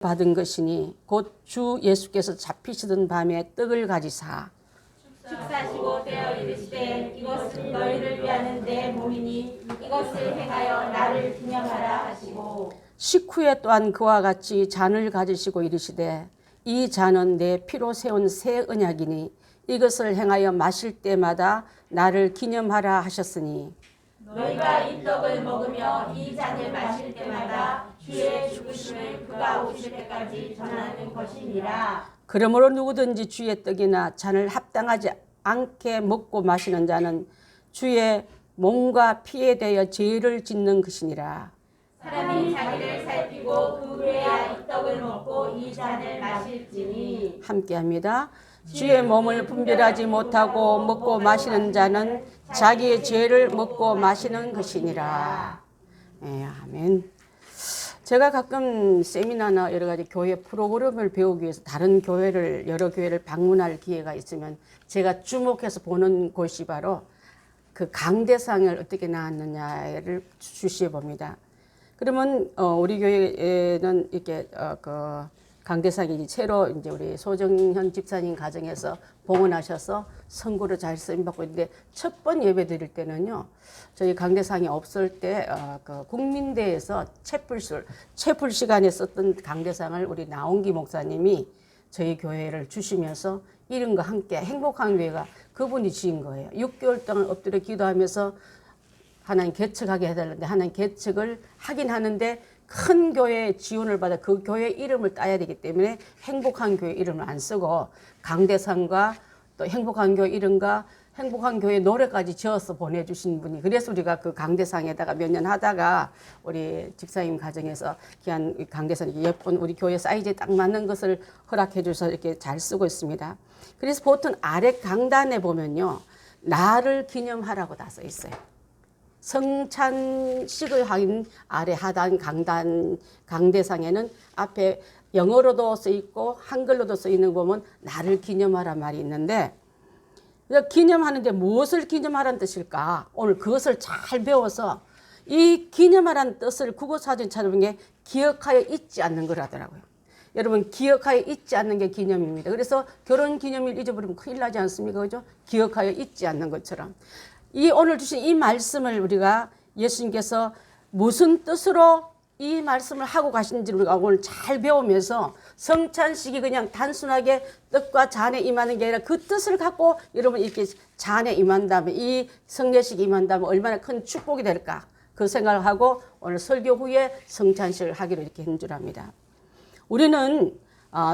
받은 것이니 곧 주 예수께서 잡히시던 밤에 떡을 가지사 축사시고 되어 이르시되 이것은 너희를 위하는 내 몸이니 이것을 행하여 나를 기념하라 하시고 식후에 또한 그와 같이 잔을 가지시고 이르시되 이 잔은 내 피로 세운 새 언약이니 이것을 행하여 마실 때마다 나를 기념하라 하셨으니 너희가 이 떡을 먹으며 이 잔을 마실 때마다 주의 죽으심을 그가 오실 때까지 전하는 것이니라. 그러므로 누구든지 주의 떡이나 잔을 합당하지 않게 먹고 마시는 자는 주의 몸과 피에 대하여 죄를 짓는 것이니라. 사람이 자기를 살피고 그 후에야 이 떡을 먹고 이 잔을 마실지니. 함께합니다. 주의 몸을 분별하지 못하고 먹고 마시는 자는 자기의 죄를 먹고 마시는 것이니라. 아멘. 제가 가끔 세미나나 여러 가지 교회 프로그램을 배우기 위해서 다른 교회를 여러 교회를 방문할 기회가 있으면 제가 주목해서 보는 곳이 바로 그 강대상을 어떻게 나왔느냐를 주시해 봅니다. 그러면 우리 교회에는 이렇게 그 강대상이 새로 이제 우리 소정현 집사님 가정에서 봉헌하셔서 선고를 잘 쓰임 받고 있는데 첫 번 예배 드릴 때는요, 저희 강대상이 없을 때 그 국민대에서 채플 시간에 썼던 강대상을 우리 나온기 목사님이 저희 교회를 주시면서 이름과 함께 행복한 교회가 그분이 지은 거예요. 6개월 동안 엎드려 기도하면서 하나님 개척하게 해달라는데 하나님 개척을 하긴 하는데 큰 교회의 지원을 받아 그 교회 이름을 따야 되기 때문에 행복한 교회 이름을 안 쓰고 강대상과 또 행복한 교회 이름과 행복한 교회 노래까지 지어서 보내주신 분이, 그래서 우리가 그 강대상에다가 몇 년 하다가 우리 집사님 가정에서 귀한 강대상이 예쁜 우리 교회 사이즈에 딱 맞는 것을 허락해 주셔서 이렇게 잘 쓰고 있습니다. 그래서 보통 아래 강단에 보면요, 나를 기념하라고 다 써 있어요. 성찬식을 하긴 아래 하단 강대상에는 앞에 영어로도 써 있고 한글로도 써 있는 거 보면 나를 기념하라 말이 있는데, 기념하는데 무엇을 기념하라는 뜻일까? 오늘 그것을 잘 배워서 이 기념하라는 뜻을 국어사전 찾아보는 게 기억하여 잊지 않는 거라더라고요. 여러분, 기억하여 잊지 않는 게 기념입니다. 그래서 결혼기념일 잊어버리면 큰일 나지 않습니까? 그죠? 기억하여 잊지 않는 것처럼. 이 오늘 주신 이 말씀을 우리가 예수님께서 무슨 뜻으로 이 말씀을 하고 가시는지를 우리가 오늘 잘 배우면서 성찬식이 그냥 단순하게 떡과 잔에 임하는 게 아니라 그 뜻을 갖고 여러분 이렇게 잔에 임한다면, 이 성례식이 임한다면 얼마나 큰 축복이 될까, 그 생각을 하고 오늘 설교 후에 성찬식을 하기로 이렇게 한 줄 압니다. 우리는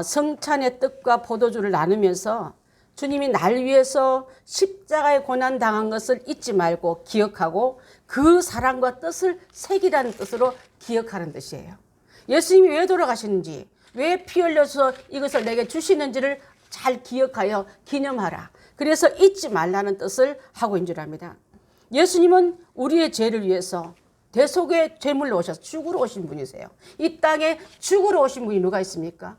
성찬의 떡과 포도주를 나누면서 주님이 날 위해서 십자가의 고난 당한 것을 잊지 말고 기억하고 그 사랑과 뜻을 새기라는 뜻으로 기억하는 뜻이에요. 예수님이 왜 돌아가시는지, 왜 피 흘려서 이것을 내게 주시는지를 잘 기억하여 기념하라. 그래서 잊지 말라는 뜻을 하고 있는 줄 압니다. 예수님은 우리의 죄를 위해서 대속의 제물로 오셔서 죽으러 오신 분이세요. 이 땅에 죽으러 오신 분이 누가 있습니까?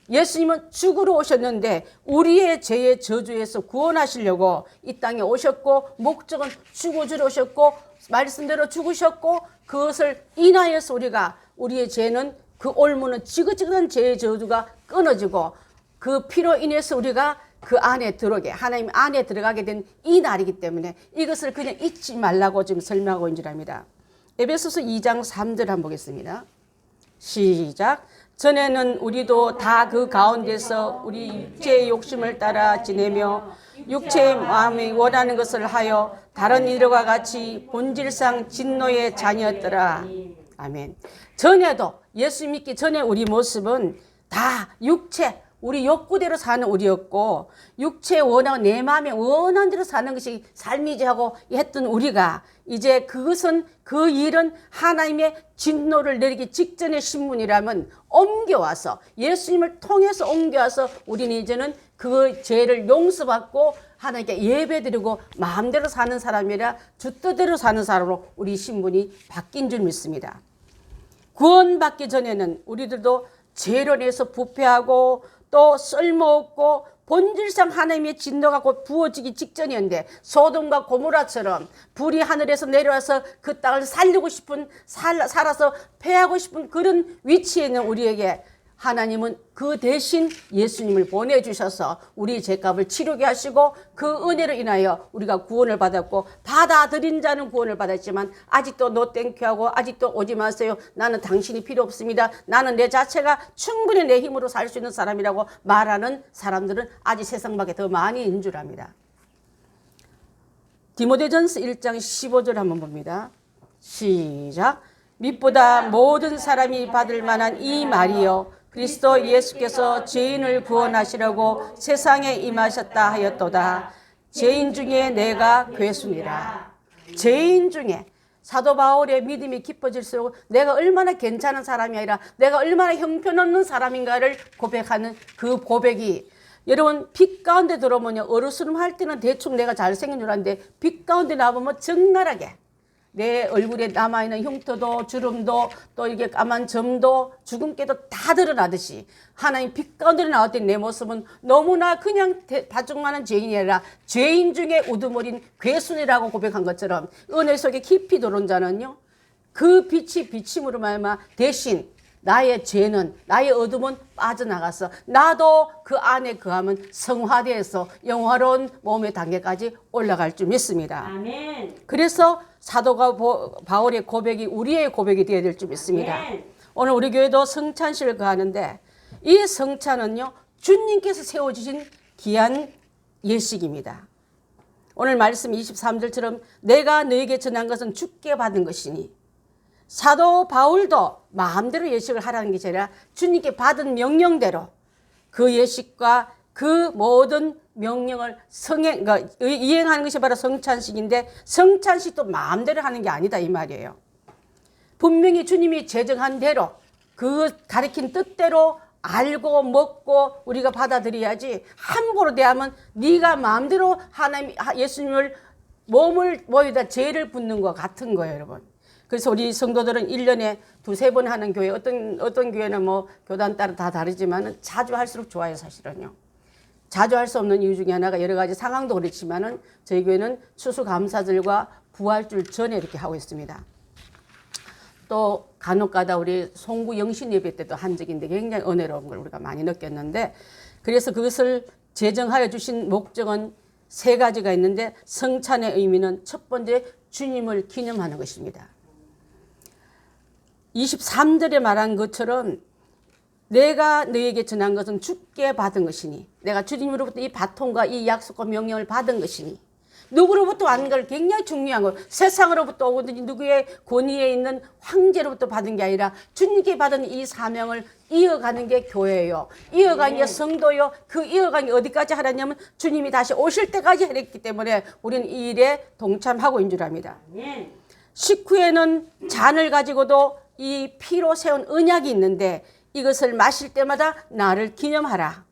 예수님은 죽으러 오셨는데 우리의 죄의 저주에서 구원하시려고 이 땅에 오셨고, 목적은 죽어주러 오셨고, 말씀대로 죽으셨고, 그것을 인하여서 우리의 죄는, 그 올무는 지긋지긋한 죄의 저주가 끊어지고 그 피로 인해서 우리가 그 안에 들어오게, 하나님 안에 들어가게 된 이 날이기 때문에 이것을 그냥 잊지 말라고 지금 설명하고 있는 줄 압니다. 에베소서 2장 3절 한번 보겠습니다. 시작. 전에는 우리도 다 그 가운데서 우리 육체의 욕심을 따라 지내며 육체의 마음이 원하는 것을 하여 다른 이들과 같이 본질상 진노의 자녀였더라. 아멘. 전에도, 예수 믿기 전에 우리 모습은 다 육체, 우리 욕구대로 사는 우리였고, 육체의 원하고 내 마음에 원하는 대로 사는 것이 삶이지 하고 했던 우리가, 이제 그것은, 그 일은 하나님의 진노를 내리기 직전의 신문이라면 옮겨와서, 예수님을 통해서 옮겨와서 우리는 이제는 그 죄를 용서받고 하나님께 예배드리고 마음대로 사는 사람이라, 주 뜻대로 사는 사람으로 우리 신분이 바뀐 줄 믿습니다. 구원받기 전에는 우리들도 죄로 인해서 부패하고 또 쓸모없고 본질상 하나님의 진노가 곧 부어지기 직전이었는데, 소돔과 고모라처럼 불이 하늘에서 내려와서 그 땅을 살리고 싶은, 살아서 패하고 싶은 그런 위치에 있는 우리에게 하나님은 그 대신 예수님을 보내주셔서 우리 죄값을 치르게 하시고 그 은혜로 인하여 우리가 구원을 받았고 받아들인 자는 구원을 받았지만 아직도 노 땡큐하고 아직도 오지 마세요. 나는 당신이 필요 없습니다. 나는 내 자체가 충분히 내 힘으로 살 수 있는 사람이라고 말하는 사람들은 아직 세상 밖에 더 많이 있는 줄 압니다. 디모데전서 1장 15절 한번 봅니다. 시작. 밑보다 모든 사람이 받을 만한 이 말이요 그리스도 예수께서 죄인을 구원하시려고 세상에 임하셨다 하였도다. 죄인 중에 내가 괴수니라. 죄인 중에 사도 바울의 믿음이 깊어질수록 내가 얼마나 괜찮은 사람이 아니라 내가 얼마나 형편없는 사람인가를 고백하는 그 고백이, 여러분 빛 가운데 들어오면 어루스름 할 때는 대충 내가 잘생긴 줄 알았는데 빛 가운데 나보면 적나라하게 내 얼굴에 남아있는 흉터도 주름도 또 이게 까만 점도 주근깨도 다 드러나듯이 하나님 빛 가운데 나왔던 내 모습은 너무나 그냥 다중하는 죄인이 아니라 죄인 중에 우두머린 괴순이라고 고백한 것처럼 은혜 속에 깊이 들어온 자는요 그 빛이 비침으로 말미암아 대신 나의 죄는 나의 어둠은 빠져나가서 나도 그 안에 거하면 성화되어서 영화로운 몸의 단계까지 올라갈 줄 믿습니다. 아멘. 그래서 사도가 바울의 고백이 우리의 고백이 되어야 될 줄 믿습니다. 아멘. 오늘 우리 교회도 성찬식을 거하는데 이 성찬은요 주님께서 세워주신 귀한 예식입니다. 오늘 말씀 23절처럼 내가 너에게 전한 것은 주께 받은 것이니, 사도 바울도 마음대로 예식을 하라는 게 아니라 주님께 받은 명령대로 그 예식과 그 모든 명령을 이행하는 것이 바로 성찬식인데, 성찬식도 마음대로 하는 게 아니다 이 말이에요. 분명히 주님이 제정한 대로 그 가리킨 뜻대로 알고 먹고 우리가 받아들여야지, 함부로 대하면 네가 마음대로 하나님 예수님을 몸을 모여다 죄를 붓는 것 같은 거예요, 여러분. 그래서 우리 성도들은 1년에 두세 번 하는 교회, 어떤 교회는 뭐 교단 따라 다 다르지만 자주 할수록 좋아요, 사실은요. 자주 할 수 없는 이유 중에 하나가 여러 가지 상황도 그렇지만은 저희 교회는 추수감사절과 부활절 전에 이렇게 하고 있습니다. 또 간혹가다 우리 송구 영신 예배 때도 한 적인데 굉장히 은혜로운 걸 우리가 많이 느꼈는데, 그래서 그것을 제정하여 주신 목적은 세 가지가 있는데, 성찬의 의미는 첫 번째 주님을 기념하는 것입니다. 23절에 말한 것처럼 내가 너에게 전한 것은 주께 받은 것이니, 내가 주님으로부터 이 바통과 이 약속과 명령을 받은 것이니, 누구로부터 받은 걸 굉장히 중요한 거예요. 세상으로부터 오든지 누구의 권위에 있는 황제로부터 받은 게 아니라 주님께 받은 이 사명을 이어가는 게 교회예요. 이어가는 게 성도요. 그 이어가는 게 어디까지 하라냐면 주님이 다시 오실 때까지 했기 때문에 우리는 이 일에 동참하고 있는 줄 압니다. 식후에는 잔을 가지고도 이 피로 세운 언약이 있는데 이것을 마실 때마다 나를 기념하라.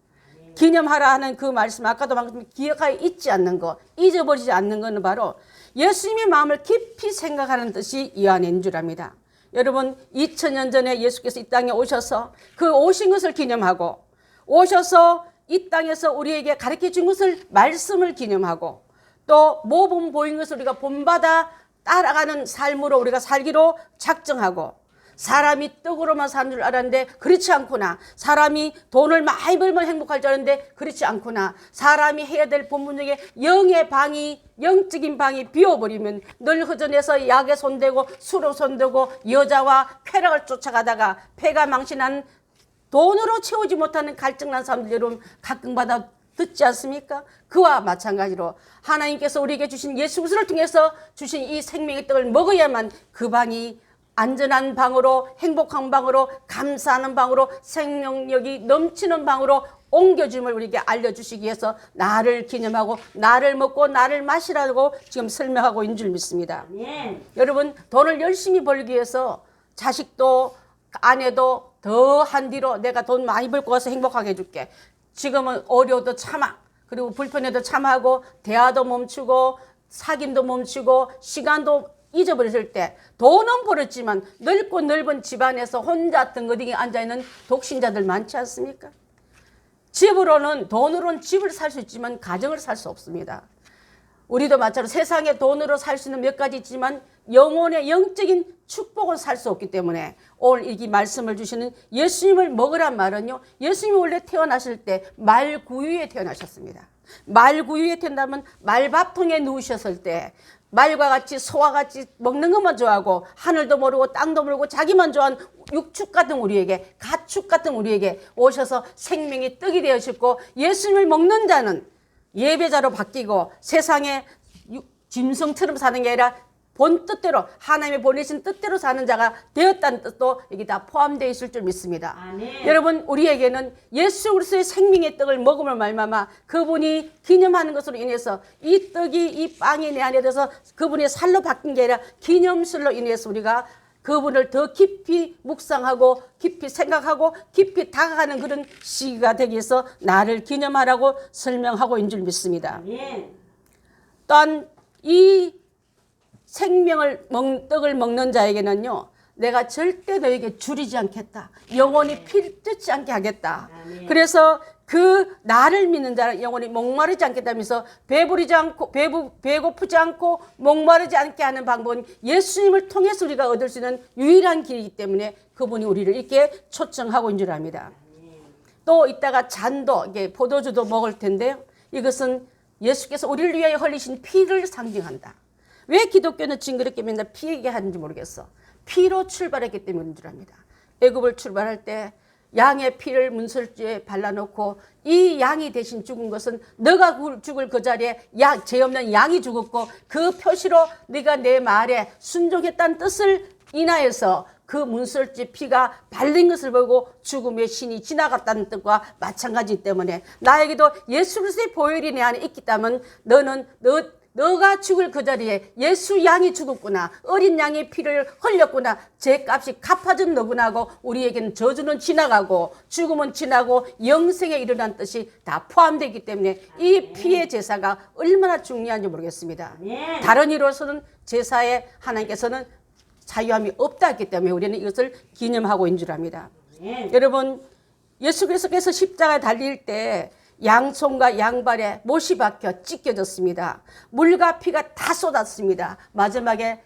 기념하라 하는 그 말씀, 아까도 방금 기억하여 잊지 않는 것, 잊어버리지 않는 것은 바로 예수님의 마음을 깊이 생각하는 뜻이 이 안에 있는 줄 압니다. 여러분 2000년 전에 예수께서 이 땅에 오셔서 그 오신 것을 기념하고, 오셔서 이 땅에서 우리에게 가르쳐 준 것을 말씀을 기념하고, 또 모범 보인 것을 우리가 본받아 따라가는 삶으로 우리가 살기로 작정하고, 사람이 떡으로만 사는 줄 알았는데 그렇지 않구나. 사람이 돈을 많이 벌면 행복할 줄 알았는데 그렇지 않구나. 사람이 해야 될 본분 중에 영적인 방이 비어버리면 늘 허전해서 약에 손대고 술에 손대고 여자와 쾌락을 쫓아가다가 폐가 망신한, 돈으로 채우지 못하는 갈증난 사람들 여러분 가끔마다 듣지 않습니까? 그와 마찬가지로 하나님께서 우리에게 주신 예수 그리스도를 통해서 주신 이 생명의 떡을 먹어야만 그 방이 안전한 방으로, 행복한 방으로, 감사하는 방으로, 생명력이 넘치는 방으로 옮겨줌을 우리에게 알려주시기 위해서 나를 기념하고 나를 먹고 나를 마시라고 지금 설명하고 있는 줄 믿습니다. 여러분 돈을 열심히 벌기 위해서 자식도 아내도 더 한 뒤로 내가 돈 많이 벌고 와서 행복하게 해줄게. 지금은 어려워도 참아. 그리고 불편해도 참아하고 대화도 멈추고 사귐도 멈추고 시간도 잊어버렸을 때 돈은 벌었지만 넓고 넓은 집안에서 혼자 덩어덩이 앉아있는 독신자들 많지 않습니까? 돈으로는 집을 살 수 있지만 가정을 살 수 없습니다. 우리도 마찬가지로 세상에 돈으로 살 수 있는 몇 가지 있지만 영혼의 영적인 축복을 살 수 없기 때문에 오늘 이 말씀을 주시는 예수님을 먹으란 말은요, 예수님이 원래 태어나실 때 말구유에 태어나셨습니다. 말구유에 태어나면 말밥통에 누우셨을 때 말과 같이 소와 같이 먹는 것만 좋아하고 하늘도 모르고 땅도 모르고 자기만 좋아하는 육축 같은 우리에게, 가축 같은 우리에게 오셔서 생명이 떡이 되어주셨고, 예수님을 먹는 자는 예배자로 바뀌고 세상에 짐승처럼 사는 게 아니라 본 뜻대로, 하나님의 보내신 뜻대로 사는 자가 되었다는 뜻도 여기 다 포함되어 있을 줄 믿습니다. 아멘. 여러분, 우리에게는 예수 그리스도의 생명의 떡을 먹음을 말미암아 그분이 기념하는 것으로 인해서 이 떡이, 이 빵이 내 안에 들어서 그분의 살로 바뀐 게 아니라 기념술로 인해서 우리가 그분을 더 깊이 묵상하고 깊이 생각하고 깊이 다가가는 그런 시기가 되기 위해서 나를 기념하라고 설명하고 있는 줄 믿습니다. 아멘. 또한 이 떡을 먹는 자에게는요, 내가 절대 너에게 줄이지 않겠다. 영원히 피를 뜯지 않게 하겠다. 아멘. 그래서 그 나를 믿는 자는 영원히 목마르지 않겠다면서 배부르지 않고 배고프지 않고 목마르지 않게 하는 방법은 예수님을 통해서 우리가 얻을 수 있는 유일한 길이기 때문에 그분이 우리를 이렇게 초청하고 있는 줄 압니다. 또 이따가 잔도, 이게 포도주도 먹을 텐데요, 이것은 예수께서 우리를 위하여 흘리신 피를 상징한다. 왜 기독교는 징그럽게 맨날 피 얘기하는지 모르겠어. 피로 출발했기 때문인 줄 압니다. 애굽을 출발할 때 양의 피를 문설주에 발라놓고 이 양이 대신 죽은 것은 너가 죽을 그 자리에 죄 없는 양이 죽었고 그 표시로 네가 내 말에 순종했다는 뜻을 인하여서 그 문설주 피가 발린 것을 보고 죽음의 신이 지나갔다는 뜻과 마찬가지 때문에 나에게도 예수 그리스도의 보혈이 내 안에 있기 때문에 너가 죽을 그 자리에 예수 양이 죽었구나, 어린 양의 피를 흘렸구나, 죄값이 갚아준 너구나 하고 우리에게는 저주는 지나가고 죽음은 지나고 영생에 이르는 뜻이 다 포함되기 때문에 이 피의 제사가 얼마나 중요한지 모르겠습니다. 다른 이로서는 제사에 하나님께서는 자유함이 없다 했기 때문에 우리는 이것을 기념하고 있는 줄 압니다. 여러분, 예수 그리스도께서 십자가에 달릴 때 양손과 양발에 못이 박혀 찢겨졌습니다. 물과 피가 다 쏟았습니다. 마지막에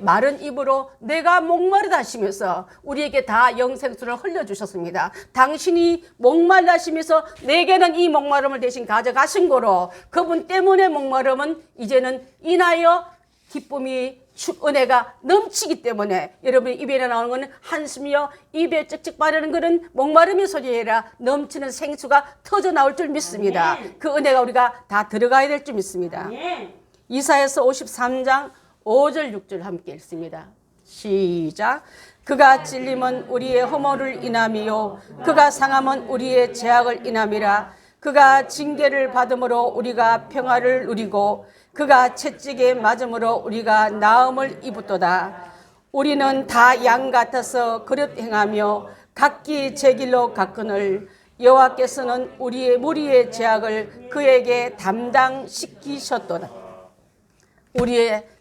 마른 입으로 내가 목마르다 하시면서 우리에게 다 영생수를 흘려주셨습니다. 당신이 목말라 하시면서 내게는 이 목마름을 대신 가져가신 거로 그분 때문에 목마름은 이제는 인하여 기쁨이 은혜가 넘치기 때문에 여러분 입에 나오는 것은 한숨이요 입에 쩍쩍 바르는 그런 목마름의 소리 아니라 넘치는 생수가 터져 나올 줄 믿습니다. 아멘. 그 은혜가 우리가 다 들어가야 될 줄 믿습니다. 아멘. 이사야서 53장 5절 6절 함께 읽습니다. 시작. 그가 찔림은 우리의 허물을 인함이요 그가 상함은 우리의 죄악을 인함이라. 그가 징계를 받음으로 우리가 평화를 누리고 그가 채찍에 맞음으로 우리가 나음을 입었도다. 우리는 다 양 같아서 그릇 행하며 각기 제 길로 갔거늘 여호와께서는 우리의 무리의 죄악을 그에게 담당시키셨도다.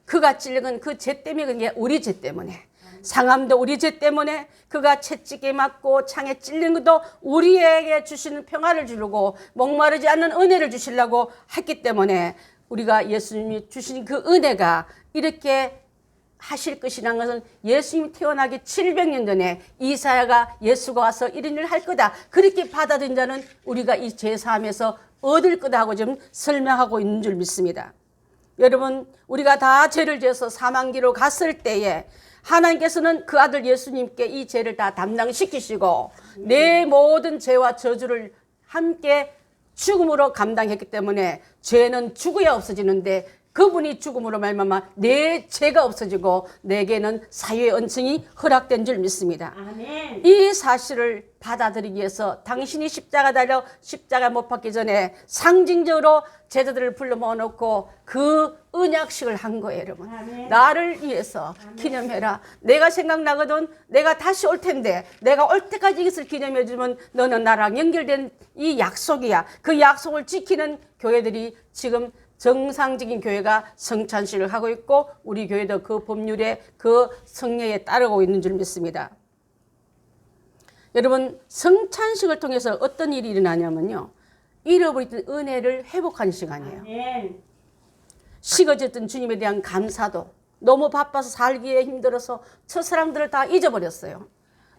그가 찔린 그 죄 때문에, 그게 우리 죄 때문에, 상함도 우리 죄 때문에, 그가 채찍에 맞고 창에 찔린 것도 우리에게 주시는 평화를 주려고 목마르지 않는 은혜를 주시려고 했기 때문에 우리가 예수님이 주신 그 은혜가 이렇게 하실 것이라는 것은 예수님이 태어나기 700년 전에 이사야가 예수가 와서 이런 일을 할 거다, 그렇게 받아들인 자는 우리가 이 제사함에서 얻을 거다 하고 지금 설명하고 있는 줄 믿습니다. 여러분, 우리가 다 죄를 지어서 사망기로 갔을 때에 하나님께서는 그 아들 예수님께 이 죄를 다 담당시키시고 내 모든 죄와 저주를 함께 죽음으로 감당했기 때문에 죄는 죽어야 없어지는데 그분이 죽음으로 말미암아 내 죄가 없어지고 내게는 사유의 은총이 허락된 줄 믿습니다. 아멘. 이 사실을 받아들이기 위해서 당신이 십자가 못 박기 전에 상징적으로 제자들을 불러 모아놓고 그 언약식을 한 거예요, 여러분. 아멘. 나를 위해서 기념해라. 내가 생각나거든. 내가 다시 올 텐데 내가 올 때까지 이것을 기념해주면 너는 나랑 연결된 이 약속이야. 그 약속을 지키는 교회들이 지금 정상적인 교회가 성찬식을 하고 있고 우리 교회도 그 법률에 그 성례에 따르고 있는 줄 믿습니다. 여러분, 성찬식을 통해서 어떤 일이 일어나냐면요, 잃어버렸던 은혜를 회복하는 시간이에요. 아멘. 식어졌던 주님에 대한 감사도 너무 바빠서 살기에 힘들어서 첫사랑들을 다 잊어버렸어요.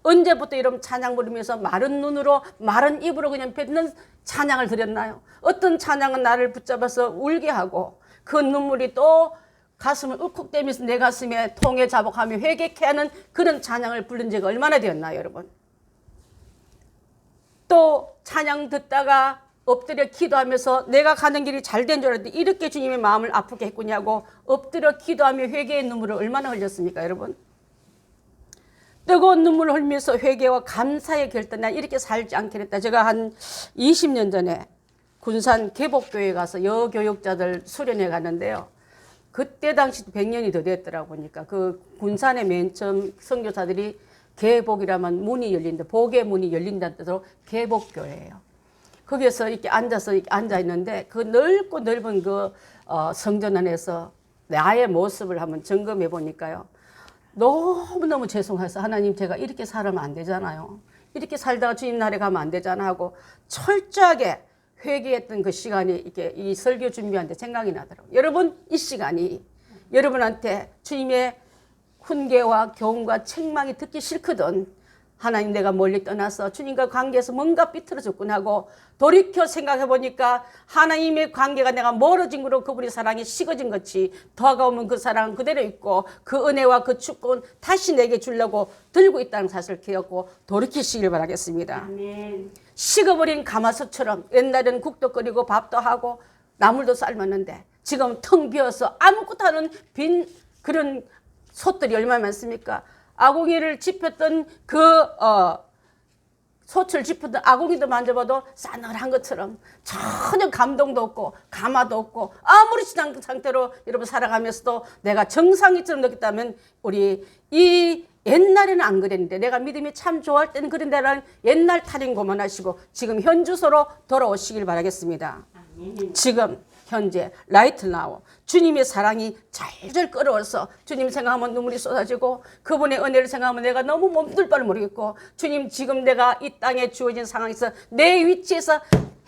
언제부터 이런 찬양 부르면서 마른 눈으로 마른 입으로 그냥 뱉는 찬양을 드렸나요? 어떤 찬양은 나를 붙잡아서 울게 하고 그 눈물이 또 가슴을 울컥대면서 내 가슴에 통에 자복하며 회개케 하는 그런 찬양을 부른 지가 얼마나 되었나요, 여러분? 또 찬양 듣다가 엎드려 기도하면서 내가 가는 길이 잘 된 줄 알았는데 이렇게 주님의 마음을 아프게 했구냐고 엎드려 기도하며 회개의 눈물을 얼마나 흘렸습니까, 여러분? 뜨거운 눈물을 흘리면서 회개와 감사의 결단, 난 이렇게 살지 않겠다. 제가 한 20년 전에 군산 계복교회에 가서 여교육자들 수련회 갔는데요. 그때 당시 100년이 더 됐더라고 보니까 그 군산에 맨 처음 선교사들이 계복이라면 문이 열린다. 복의 문이 열린다는 뜻으로 계복교회예요. 거기에서 이렇게 앉아 있는데 그 넓고 넓은 그 성전 안에서 나의 모습을 한번 점검해 보니까요. 너무너무 죄송해서 하나님 제가 이렇게 살면 안 되잖아요. 이렇게 살다가 주님 나라에 가면 안 되잖아 하고 철저하게 회개했던 그 시간이 이렇게 이 설교 준비하는데 생각이 나더라고요. 여러분 이 시간이 여러분한테 주님의 훈계와 교훈과 책망이 듣기 싫거든. 하나님 내가 멀리 떠나서 주님과 관계에서 뭔가 삐뚤어졌구나 하고 돌이켜 생각해 보니까 하나님의 관계가 내가 멀어진 거로 그분의 사랑이 식어진 것이 다가오면 그 사랑은 그대로 있고 그 은혜와 그 축복은 다시 내게 주려고 들고 있다는 사실을 기억하고 돌이키시길 바라겠습니다. 아멘. 식어버린 가마솥처럼 옛날에는 국도 끓이고 밥도 하고 나물도 삶았는데 지금 텅 비어서 아무것도 하는 빈 그런 솥들이 얼마나 많습니까? 아궁이를 짚었던 솥을 짚었던 아궁이도 만져봐도 싸늘한 것처럼 전혀 감동도 없고 가마도 없고 아무렇지 않은 상태로 여러분 살아가면서도 내가 정상이처럼 느꼈다면 우리 이 옛날에는 안 그랬는데 내가 믿음이 참 좋아할 때는 그런데라는 옛날 탈인 고만하시고 지금 현주소로 돌아오시길 바라겠습니다. 아멘. 지금 현재 라이트 나우 주님의 사랑이 잘잘 끌어와서 주님 생각하면 눈물이 쏟아지고 그분의 은혜를 생각하면 내가 너무 몸둘 바를 모르겠고 주님 지금 내가 이 땅에 주어진 상황에서 내 위치에서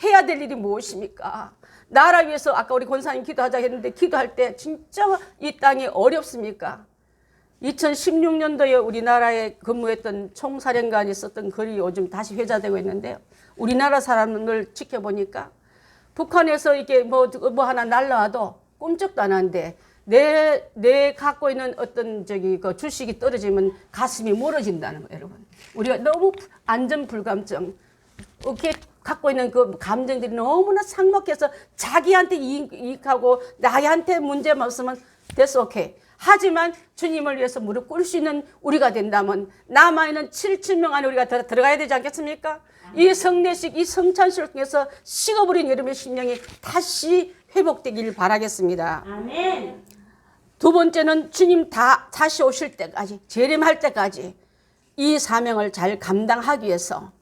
해야 될 일이 무엇입니까? 나라 위해서 아까 우리 권사님 기도하자 했는데 기도할 때 진짜 이 땅이 어렵습니까? 2016년도에 우리나라에 근무했던 총사령관이 썼던 글이 요즘 다시 회자되고 있는데요. 우리나라 사람을 지켜보니까 북한에서 이게 뭐 하나 날라와도 꼼짝도 안 하는데 내 갖고 있는 어떤 그 주식이 떨어지면 가슴이 멀어진다는 거예요, 여러분. 우리가 너무 안전 불감증, 이렇게 갖고 있는 그 감정들이 너무나 삭막해서 자기한테 이익하고 나한테 문제만 없으면 that's okay. 하지만 주님을 위해서 무릎 꿇을 수 있는 우리가 된다면 남아있는 7명 안에 우리가 들어가야 되지 않겠습니까? 이 성례식, 이 성찬식을 통해서 식어버린 여러분의 심령이 다시 회복되기를 바라겠습니다. 아멘. 두 번째는 주님 다시 오실 때까지, 재림할 때까지 이 사명을 잘 감당하기 위해서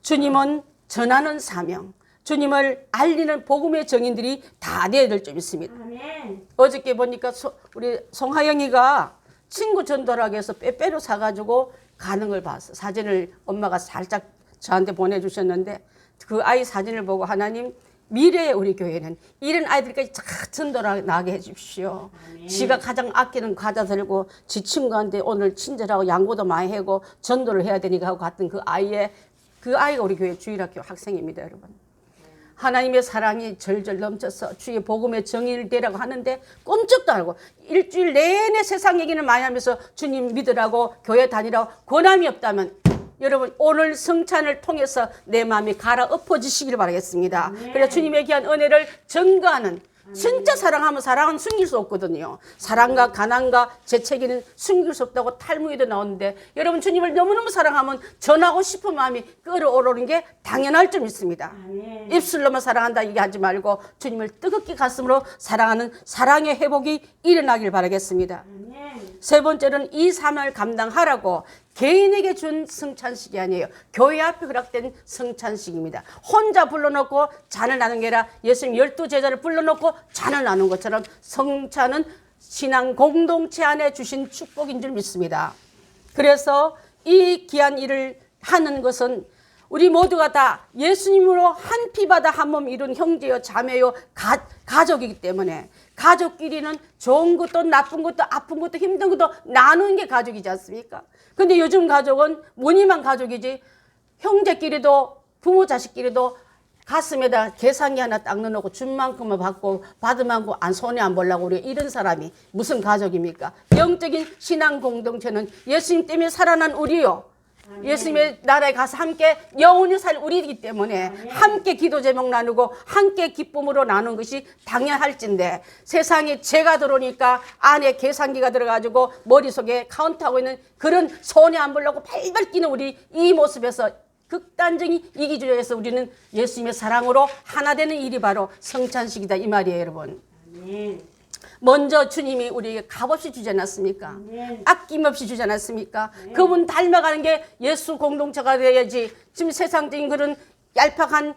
주님은 전하는 사명, 주님을 알리는 복음의 정인들이 다 되어야 될 점 있습니다. 아멘. 어저께 보니까 우리 송하영이가 친구 전도라고 해서 빼빼로 사가지고 가는 걸 봤어. 사진을 엄마가 살짝 저한테 보내주셨는데 그 아이 사진을 보고 하나님 미래의 우리 교회는 이런 아이들까지 다 전도를 나게 해주십시오. 아멘. 지가 가장 아끼는 과자 들고 지 친구한테 오늘 친절하고 양보도 많이 하고 전도를 해야 되니까 하고 갔던 그 아이가 우리 교회 주일학교 학생입니다, 여러분. 하나님의 사랑이 절절 넘쳐서 주의 복음의 정의를 되라고 하는데 꼼짝도 안 하고 일주일 내내 세상 얘기는 많이 하면서 주님 믿으라고 교회 다니라고 권함이 없다면 여러분 오늘 성찬을 통해서 내 마음이 갈아엎어지시길 바라겠습니다. 그래서 주님의 귀한 은혜를 증거하는 진짜 사랑하면 사랑은 숨길 수 없거든요. 사랑과 가난과 재채기는 숨길 수 없다고 탈무에도 나오는데 여러분 주님을 너무너무 사랑하면 전하고 싶은 마음이 끓어오르는 게 당연할 점 있습니다. 아멘. 입술로만 사랑한다 얘기하지 말고 주님을 뜨겁게 가슴으로 사랑하는 사랑의 회복이 일어나길 바라겠습니다. 아멘. 세 번째는 이 사명을 감당하라고 개인에게 준 성찬식이 아니에요. 교회 앞에 허락된 성찬식입니다. 혼자 불러놓고 잔을 나눈 게 아니라 예수님 12제자를 불러놓고 잔을 나눈 것처럼 성찬은 신앙 공동체 안에 주신 축복인 줄 믿습니다. 그래서 이 귀한 일을 하는 것은 우리 모두가 다 예수님으로 한 피바다 한 몸 이룬 형제요 자매요 가족이기 때문에 가족끼리는 좋은 것도 나쁜 것도 아픈 것도 힘든 것도 나누는 게 가족이지 않습니까? 근데 요즘 가족은 무늬만 가족이지 형제끼리도 부모 자식끼리도 가슴에다 계산기 하나 딱 넣어놓고 준 만큼만 받고 받은 만큼 손해 안 보려고 우리 이런 사람이 무슨 가족입니까? 영적인 신앙 공동체는 예수님 때문에 살아난 우리요. 예수님의 나라에 가서 함께 영원히 살 우리이기 때문에 함께 기도 제목 나누고 함께 기쁨으로 나누는 것이 당연할진데 세상에 죄가 들어오니까 안에 계산기가 들어가지고 머릿속에 카운트하고 있는 그런 손해 안 보려고 발발 뛰는 우리 이 모습에서 극단적인 이기주의에서 우리는 예수님의 사랑으로 하나 되는 일이 바로 성찬식이다 이 말이에요 여러분. 먼저 주님이 우리에게 값없이 주지 않았습니까? 아낌없이 주지 않았습니까? 그분 닮아가는 게 예수 공동체가 되어야지 지금 세상적인 그런 얄팍한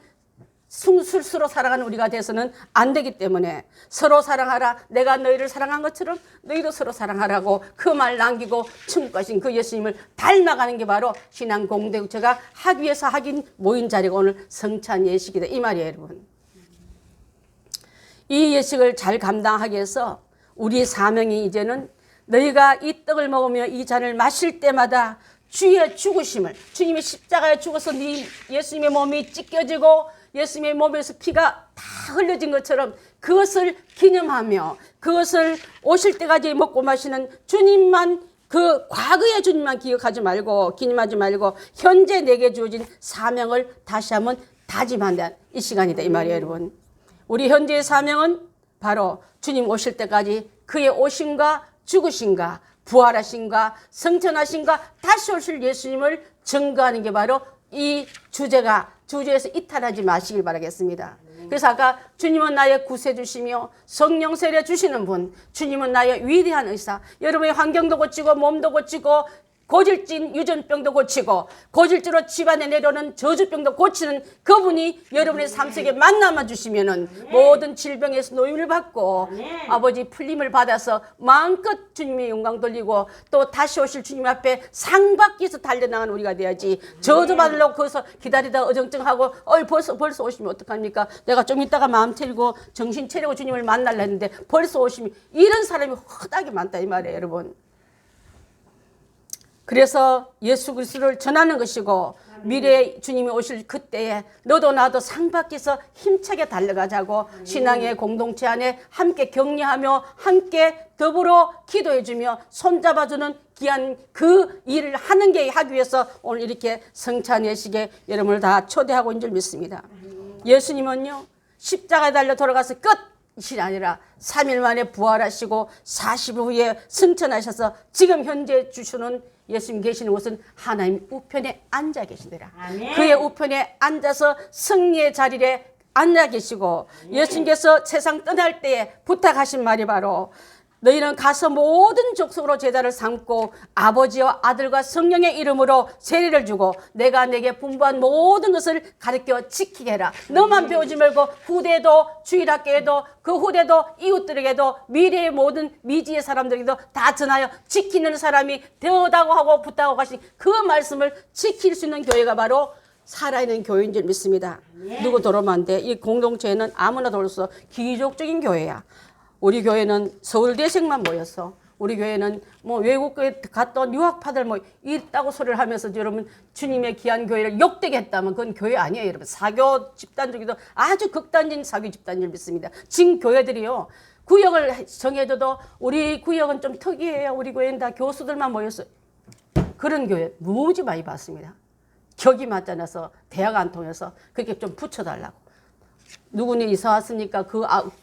스스로 살아가는 우리가 돼서는 안 되기 때문에 서로 사랑하라 내가 너희를 사랑한 것처럼 너희도 서로 사랑하라고 그 말 남기고 충고하신 그 예수님을 닮아가는 게 바로 신앙 공동체가 하기 위해서 하긴 모인 자리가 오늘 성찬 예식이다 이 말이에요 여러분. 이 예식을 잘 감당하기 위해서 우리 사명이 이제는 너희가 이 떡을 먹으며 이 잔을 마실 때마다 주의 죽으심을 주님이 십자가에 죽어서 예수님의 몸이 찢겨지고 예수님의 몸에서 피가 다 흘려진 것처럼 그것을 기념하며 그것을 오실 때까지 먹고 마시는 주님만 그 과거의 주님만 기억하지 말고 기념하지 말고 현재 내게 주어진 사명을 다시 한번 다짐한다 이 시간이다 이 말이에요 여러분. 우리 현재의 사명은 바로 주님 오실 때까지 그의 오심과 죽으심과 부활하심과 성천하심과 다시 오실 예수님을 증거하는 게 바로 이 주제에서 이탈하지 마시길 바라겠습니다. 그래서 아까 주님은 나의 구세주시며 성령 세례 주시는 분, 주님은 나의 위대한 의사, 여러분의 환경도 고치고 몸도 고치고 고질진 유전병도 고치고 고질주로 집안에 내려오는 저주병도 고치는 그분이 여러분의 삶 속에 만나만 주시면은 모든 질병에서 노임을 받고 아버지 풀림을 받아서 마음껏 주님의 영광 돌리고 또 다시 오실 주님 앞에 상 받기 위해서 달려나가는 우리가 돼야지 저주 받으려고 거기서 기다리다 어정쩡하고 벌써 오시면 어떡합니까? 내가 좀 이따가 마음 차리고 정신 차리고 주님을 만나려 했는데 벌써 오시면 이런 사람이 허다하게 많다 이 말이에요 여러분. 그래서 예수 그리스도를 전하는 것이고 미래에 주님이 오실 그때에 너도 나도 상 받기 위해서 힘차게 달려가자고 신앙의 공동체 안에 함께 격려하며 함께 더불어 기도해주며 손잡아주는 귀한 그 일을 하는 게 하기 위해서 오늘 이렇게 성찬 예식에 여러분을 다 초대하고 있는 줄 믿습니다. 예수님은요 십자가에 달려 돌아가서 끝이 아니라 3일 만에 부활하시고 40일 후에 승천하셔서 지금 현재 주시는 예수님 계시는 곳은 하나님 우편에 앉아 계시더라. 그의 우편에 앉아서 승리의 자리에 앉아 계시고 예수님께서 세상 떠날 때에 부탁하신 말이 바로 너희는 가서 모든 족속으로 제자를 삼고 아버지와 아들과 성령의 이름으로 세례를 주고 내가 내게 분부한 모든 것을 가르쳐 지키게 해라. 너만 배우지 말고 후대도 주일학교에도 그 후대도 이웃들에게도 미래의 모든 미지의 사람들에게도 다 전하여 지키는 사람이 되어다고 하고 부탁하고 가신 그 말씀을 지킬 수 있는 교회가 바로 살아있는 교회인 줄 믿습니다. 누구 들어오면 안 돼. 이 공동체에는 아무나 들어올 수 없어. 기족적인 교회야. 우리 교회는 서울대생만 모였어. 우리 교회는 뭐 외국에 갔던 유학파들 뭐 있다고 소리를 하면서 여러분 주님의 귀한 교회를 욕되게 했다면 그건 교회 아니에요 여러분. 사교 집단 중에도 아주 극단적인 사교 집단을 믿습니다. 지금 교회들이요 구역을 정해줘도 우리 구역은 좀 특이해요. 우리 교회는 다 교수들만 모였어. 그런 교회 무지 많이 봤습니다. 격이 맞지 않아서 대화가 안 통해서 그렇게 좀 붙여달라고. 누구니 이사 왔으니까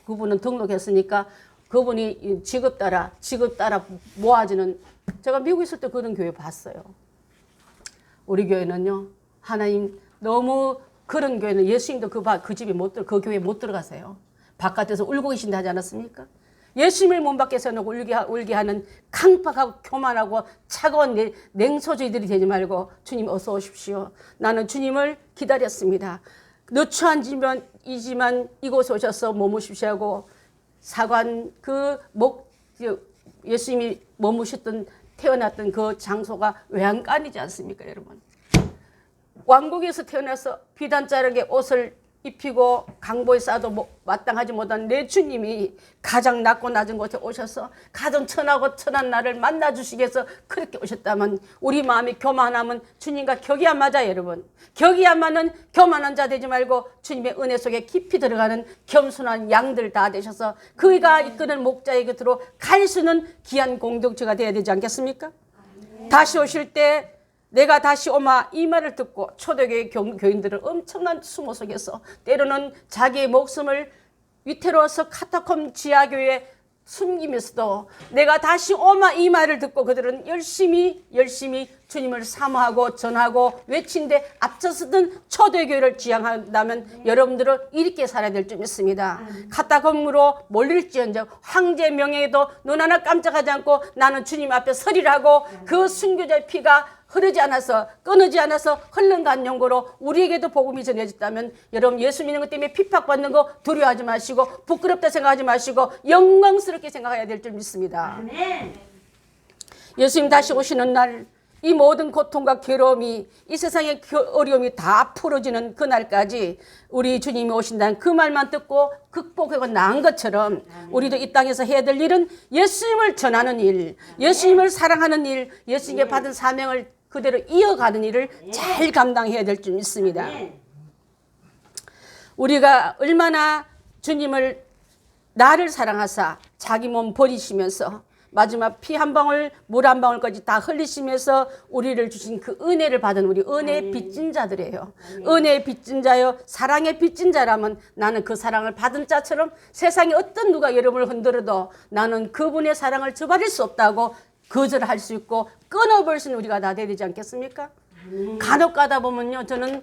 그분은 등록했으니까 그분이 직업 따라 모아지는 제가 미국에 있을 때 그런 교회 봤어요. 우리 교회는요 하나님 너무 그런 교회는 예수님도 그 집에 그 교회에 못 들어가세요. 바깥에서 울고 계신다 하지 않았습니까? 예수님을 문 밖에서 놓고 울게 하는 강팍하고 교만하고 차가운 냉소주의들이 되지 말고 주님 어서 오십시오. 나는 주님을 기다렸습니다. 누추한 집이지만 이곳에 오셔서 머무십시오 하고 사관 예수님이 머무셨던 태어났던 그 장소가 외양간이지 않습니까 여러분. 왕국에서 태어나서 비단자르게 옷을 입히고 강보에 싸도 마땅하지 못한 내 주님이 가장 낮고 낮은 곳에 오셔서 가장 천하고 천한 나를 만나주시기 위해서 그렇게 오셨다면 우리 마음이 교만하면 주님과 격이 안 맞아요, 여러분. 격이 안 맞는 교만한 자 되지 말고 주님의 은혜 속에 깊이 들어가는 겸손한 양들 다 되셔서 그가 이끄는 목자의 곁으로 갈 수 있는 귀한 공동체가 되어야 되지 않겠습니까? 다시 오실 때 내가 다시 오마 이 말을 듣고 초대교회 교인들은 엄청난 수모 속에서 때로는 자기의 목숨을 위태로워서 카타콤 지하교회에 숨기면서도 내가 다시 오마 이 말을 듣고 그들은 열심히 주님을 사모하고 전하고 외친데 앞서서든 초대교회를 지향한다면 여러분들은 이렇게 살아야 될 줄 믿습니다. 카타콤으로 몰릴지언정 황제 명예에도 눈 하나 깜짝하지 않고 나는 주님 앞에 서리라고 그 순교자의 피가 흐르지 않아서 끊어지 않아서 흘러간 용고로 우리에게도 복음이 전해졌다면 여러분 예수 믿는 것 때문에 핍박받는 거 두려워하지 마시고 부끄럽다 생각하지 마시고 영광스럽게 생각해야 될 줄 믿습니다. 아멘. 예수님 다시 오시는 날 이 모든 고통과 괴로움이 이 세상의 어려움이 다 풀어지는 그날까지 우리 주님이 오신다는 그 말만 듣고 극복하고 나은 것처럼 우리도 이 땅에서 해야 될 일은 예수님을 전하는 일, 예수님을 사랑하는 일, 예수님께 받은 사명을 그대로 이어가는 일을 잘 감당해야 될 줄 믿습니다. 우리가 얼마나 주님을 나를 사랑하사 자기 몸 버리시면서 마지막 피 한 방울 물 한 방울까지 다 흘리시면서 우리를 주신 그 은혜를 받은 우리 은혜의 빚진 자들이에요. 은혜의 빚진 자요 사랑의 빚진 자라면 나는 그 사랑을 받은 자처럼 세상에 어떤 누가 여러분을 흔들어도 나는 그분의 사랑을 저버릴 수 없다고 거절할 수 있고 끊어버릴 수 있는 우리가 다 돼야 되지 않겠습니까? 간혹 가다 보면요 저는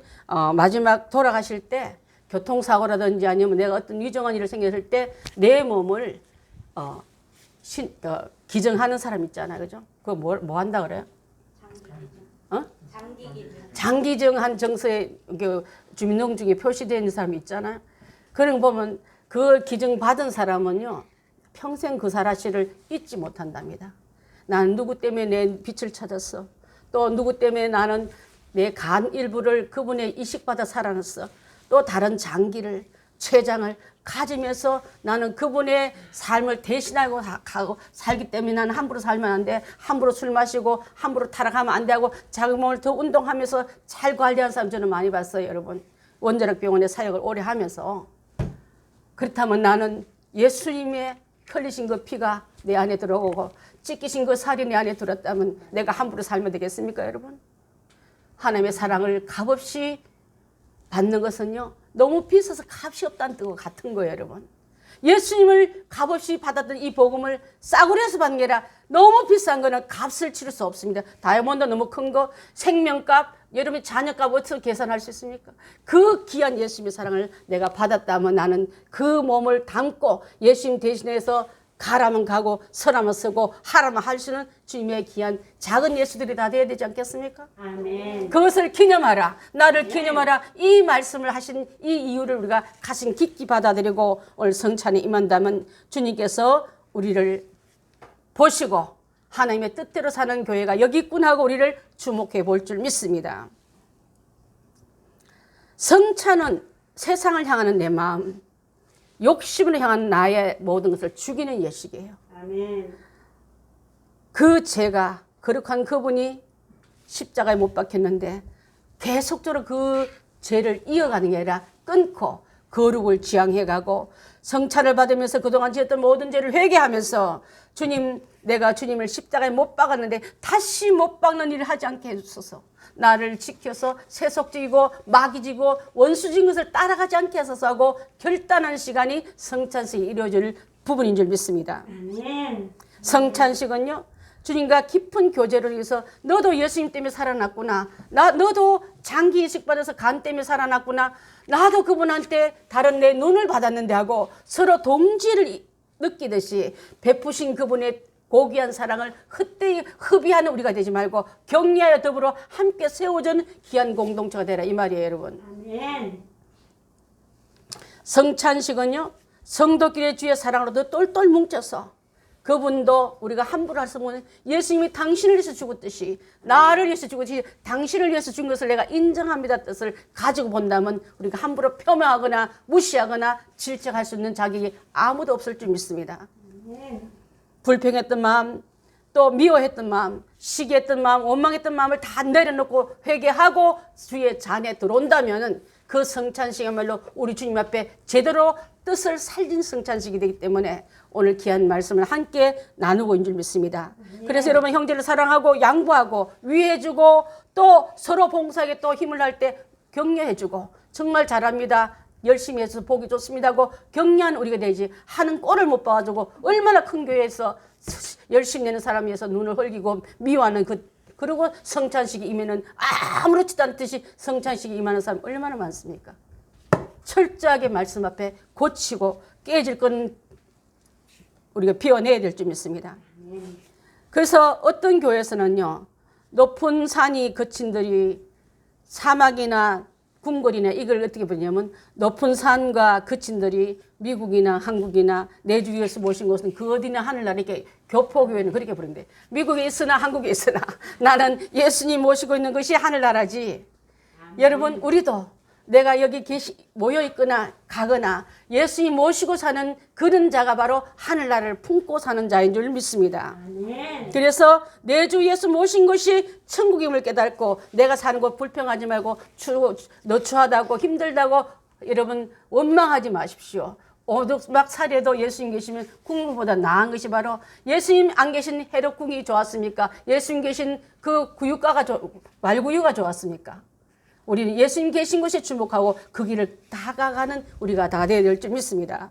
마지막 돌아가실 때 교통사고라든지 아니면 내가 어떤 위중한 일을 생겼을 때 내 몸을 기증하는 사람 있잖아요. 그죠? 그거 뭐 한다 그래요? 장기증한 정서에 주민등록 중에 표시되어 있는 사람이 있잖아요. 그런 거 보면 그 기증 받은 사람은요. 평생 그 사실을 잊지 못한답니다. 나는 누구 때문에 내 빛을 찾았어. 또 누구 때문에 나는 내 간 일부를 그분의 이식받아 살아났어. 또 다른 장기를 췌장을 가지면서 나는 그분의 삶을 대신하고 가고 살기 때문에 나는 함부로 살면 안 돼. 함부로 술 마시고 함부로 타락하면 안 되고 자기 몸을 더 운동하면서 잘 관리한 사람 저는 많이 봤어요. 여러분. 원자력병원에 사역을 오래 하면서. 그렇다면 나는 예수님의 흘리신 그 피가 내 안에 들어오고 찢기신 그 살이 내 안에 들었다면 내가 함부로 살면 되겠습니까, 여러분? 하나님의 사랑을 값없이 받는 것은요. 너무 비싸서 값이 없다는 뜻과 같은 거예요, 여러분. 예수님을 값없이 받았던 이 복음을 싸구려 해서 받는 게 아니라 너무 비싼 거는 값을 치를 수 없습니다. 다이아몬드 너무 큰 거, 생명값, 여러분의 자녀값 어떻게 계산할 수 있습니까? 그 귀한 예수님의 사랑을 내가 받았다면 나는 그 몸을 담고 예수님 대신해서 가라면 가고 서라면 서고 하라면 할 수 있는 주님의 귀한 작은 예수들이 다 돼야 되지 않겠습니까? 아멘. 그것을 기념하라. 나를 기념하라. 이 말씀을 하신 이 이유를 우리가 가슴 깊이 받아들이고 오늘 성찬에 임한다면 주님께서 우리를 보시고 하나님의 뜻대로 사는 교회가 여기 있구나 하고 우리를 주목해 볼 줄 믿습니다. 성찬은 세상을 향하는 내 마음, 욕심을 향한 나의 모든 것을 죽이는 예식이에요. 아멘. 그 죄가 거룩한 그분이 십자가에 못 박혔는데 계속적으로 그 죄를 이어가는 게 아니라 끊고 거룩을 지향해가고 성찬을 받으면서 그동안 지었던 모든 죄를 회개하면서 주님, 내가 주님을 십자가에 못 박았는데 다시 못 박는 일을 하지 않게 해주소서. 나를 지켜서 세속지고 마귀지고 원수진 것을 따라가지 않게 하소서 하고 결단하는 시간이 성찬식이 이루어질 부분인 줄 믿습니다. 아멘. 성찬식은요. 주님과 깊은 교제를 위해서 너도 예수님 때문에 살아났구나. 너도 장기 이식 받아서 간 때문에 살아났구나. 나도 그분한테 다른 내 눈을 받았는데 하고 서로 동지를 느끼듯이 베푸신 그분의 고귀한 사랑을 헛되이 흡의하는 우리가 되지 말고 격려하여 더불어 함께 세워주는 귀한 공동체가 되라 이 말이에요, 여러분. 아멘. 성찬식은요. 성도끼리 주의 사랑으로 더 똘똘 뭉쳐서 그분도 우리가 함부로 할 수 없는 예수님이 당신을 위해서 죽었듯이 나를 위해서 죽었듯이 당신을 위해서 죽은 것을 내가 인정합니다 뜻을 가지고 본다면 우리가 함부로 폄하하거나 무시하거나 질책할 수 있는 자격이 아무도 없을 줄 믿습니다. 불평했던 마음, 또 미워했던 마음, 시기했던 마음, 원망했던 마음을 다 내려놓고 회개하고 주의 잔에 들어온다면 그 성찬식이야말로 우리 주님 앞에 제대로 뜻을 살린 성찬식이 되기 때문에 오늘 귀한 말씀을 함께 나누고 있는 줄 믿습니다. 그래서 여러분 형제를 사랑하고 양보하고 위해주고 또 서로 봉사하게 또 힘을 할 때 격려해주고 정말 잘합니다. 열심히 해서 보기 좋습니다 하고 격려한 우리가 되지 하는 꼴을 못 봐가지고 얼마나 큰 교회에서 열심히 내는 사람 위해서 눈을 흘기고 미워하는 그리고 성찬식이 임하는 아무렇지도 않듯이 성찬식이 임하는 사람 얼마나 많습니까? 철저하게 말씀 앞에 고치고 깨질 건 우리가 비워내야 될 줄 믿습니다. 그래서 어떤 교회에서는요, 높은 산이 거친들이 사막이나 궁궐이나 이걸 어떻게 보냐면 높은 산과 거친들이 미국이나 한국이나 내 주위에서 모신 곳은 그 어디나 하늘나라 이렇게 교포교회는 그렇게 부른대. 미국에 있으나 한국에 있으나 나는 예수님 모시고 있는 것이 하늘나라지. 여러분 우리도 내가 여기 모여 있거나 가거나 예수님 모시고 사는 그런 자가 바로 하늘나라를 품고 사는 자인 줄 믿습니다. 그래서 내 주 예수 모신 것이 천국임을 깨닫고 내가 사는 곳 불평하지 말고 너추하다고 힘들다고 여러분 원망하지 마십시오. 오죽막 살해도 예수님 계시면 국물보다 나은 것이 바로 예수님 안 계신 해력궁이 좋았습니까? 예수님 계신 그 말구유가 좋았습니까? 우리는 예수님 계신 곳에 주목하고 그 길을 다가가는 우리가 다 되어야 될 줄 믿습니다.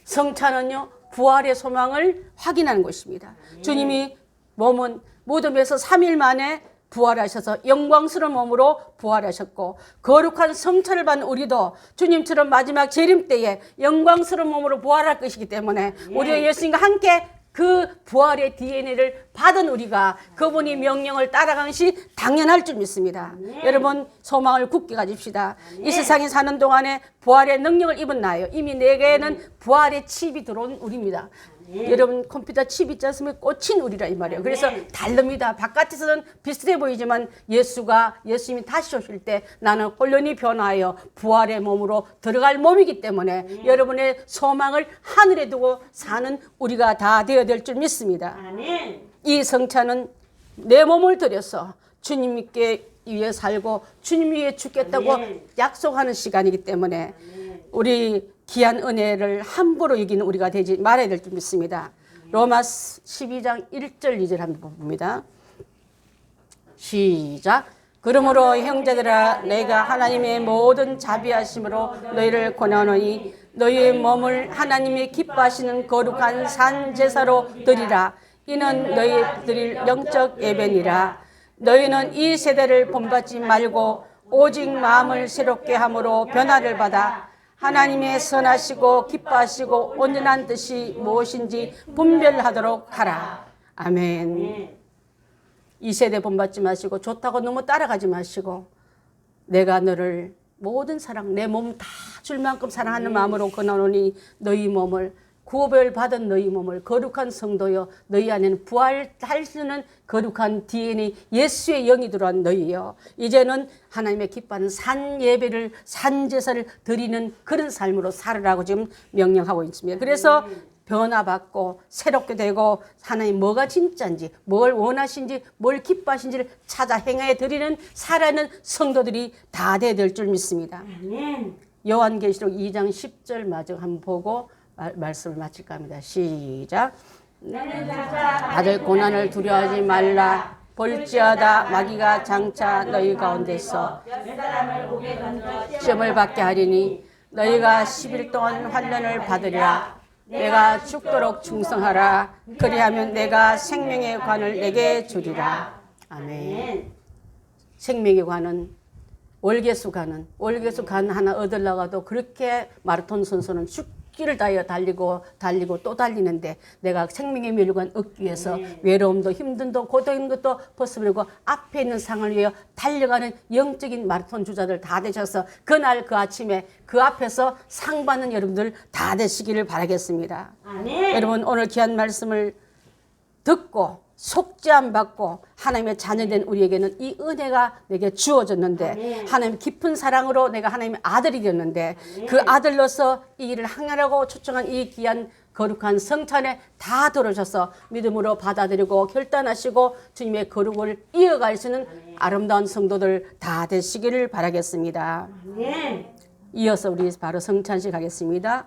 성찬은요 부활의 소망을 확인하는 것입니다. 주님이 몸은 무덤에서 3일 만에 부활하셔서 영광스러운 몸으로 부활하셨고 거룩한 성찬을 받는 우리도 주님처럼 마지막 재림 때에 영광스러운 몸으로 부활할 것이기 때문에 우리가 예수님과 함께 그 부활의 DNA를 받은 우리가 그분이 명령을 따라가는 것이 당연할 줄 믿습니다. 여러분 소망을 굳게 가집시다. 이 세상에 사는 동안에 부활의 능력을 입은 나예요. 이미 내게는 부활의 칩이 들어온 우리입니다. 여러분 컴퓨터 칩 있지 않습니까? 꽂힌 우리라 이 말이에요. 그래서 다릅니다. 바깥에서는 비슷해 보이지만 예수님이 다시 오실 때 나는 혼련히 변화하여 부활의 몸으로 들어갈 몸이기 때문에 여러분의 소망을 하늘에 두고 사는 우리가 다 되어야 될 줄 믿습니다. 이 성찬은 내 몸을 들여서 주님께 위해 살고 주님 위해 죽겠다고 약속하는 시간이기 때문에 우리 귀한 은혜를 함부로 여기는 우리가 되지 말아야 될 줄 믿습니다. 로마 12장 1절 2절 한번 봅니다. 시작. 그러므로 형제들아 내가 하나님의 모든 자비하심으로 너희를 권하노니 너희의 몸을 하나님이 기뻐하시는 거룩한 산 제사로 드리라. 이는 너희 드릴 영적 예배니라. 너희는 이 세대를 본받지 말고 오직 마음을 새롭게 함으로 변화를 받아 하나님의 선하시고 기뻐하시고 온전한 뜻이 무엇인지 분별하도록 하라. 아멘. 이 세대 본받지 마시고 좋다고 너무 따라가지 마시고 내가 너를 모든 사랑 내 몸 다 줄 만큼 사랑하는 마음으로 권하노니 너희 몸을 구별 받은 너희 몸을 거룩한 성도여 너희 안에는 부활할 수 있는 거룩한 DNA 예수의 영이 들어간 너희여 이제는 하나님의 기뻐하는 산 예배를 산 제사를 드리는 그런 삶으로 살으라고 지금 명령하고 있습니다. 그래서 변화받고 새롭게 되고 하나님 뭐가 진짜인지 뭘 원하신지 뭘 기뻐하신지를 찾아 행하여 드리는 살아있는 성도들이 다 되어야 될 줄 믿습니다. 요한계시록 2장 10절 마저 한번 보고 말씀을 마칠까 합니다. 시작. 받을 고난을 두려워하지 말라. 볼지어다 마귀가 장차 너희 가운데서 시험을 받게 하리니 너희가 10일 동안 환난을 받으리라. 내가 죽도록 충성하라. 그리하면 내가 생명의 관을 내게 주리라. 아멘. 생명의 관은 월계수 관 하나 얻으려고 도 그렇게 마라톤 선수는 죽기를 다하여 달리고 또 달리는데 내가 생명의 멸관 얻기 위해서 외로움도 힘듦도 고통인 것도 벗어버리고 앞에 있는 상을 위하여 달려가는 영적인 마라톤 주자들 다 되셔서 그날 그 아침에 그 앞에서 상 받는 여러분들 다 되시기를 바라겠습니다. 아멘. 여러분 오늘 귀한 말씀을 듣고 속죄함 받고 하나님의 자녀된 우리에게는 이 은혜가 내게 주어졌는데 아멘. 하나님 깊은 사랑으로 내가 하나님의 아들이 되었는데 그 아들로서 이 일을 항해하고 초청한 이 귀한 거룩한 성찬에 다 들어오셔서 믿음으로 받아들이고 결단하시고 주님의 거룩을 이어갈 수 있는 아름다운 성도들 다 되시기를 바라겠습니다. 아멘. 이어서 우리 바로 성찬식 하겠습니다.